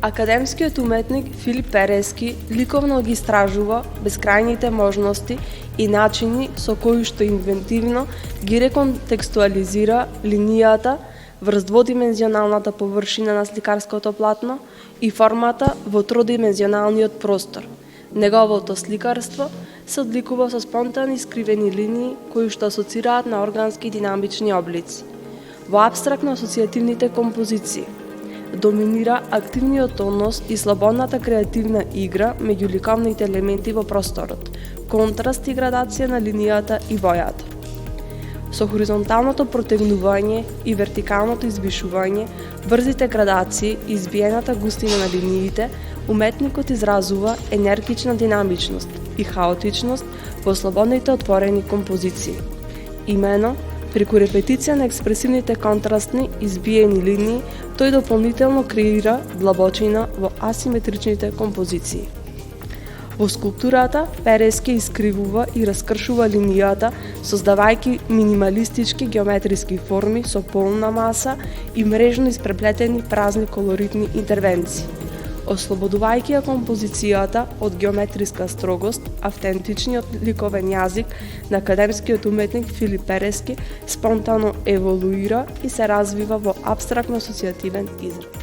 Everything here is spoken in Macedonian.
Академскиот уметник Филип Перески ликовно ги истражува бескрајните можности и начини со кои што инвентивно ги реконтекстуализира линијата врз дводимензионалната површина на сликарското платно и формата во тродимензионалниот простор. Неговото сликарство се одликува со спонтани скривени линии кои што асоцираат на органски динамични облици. Во апстрактно-асоцијативните композиции доминира активниот однос и слободната креативна игра меѓу ликовните елементи во просторот, контраст и градација на линијата и бојата. Со хоризонталното протегнување и вертикалното извишување, брзите градации и избиената густина на линиите, уметникот изразува енергична динамичност и хаотичност во слободните отворени композиции. Имено, преку репетиција на експресивните контрастни избиени линии, тој дополнително креира длабочина во асиметричните композиции. Во скулптурата, Перески искривува и раскршува линијата, создавајќи минималистички геометриски форми со полна маса и мрежно испреплетени празни колоритни интервенции, ослободувајќи ја композицијата од геометриска строгост. Автентичниот ликовен јазик на академскиот уметник Филип Перески спонтано еволуира и се развива во апстрактно-асоцијативен израз.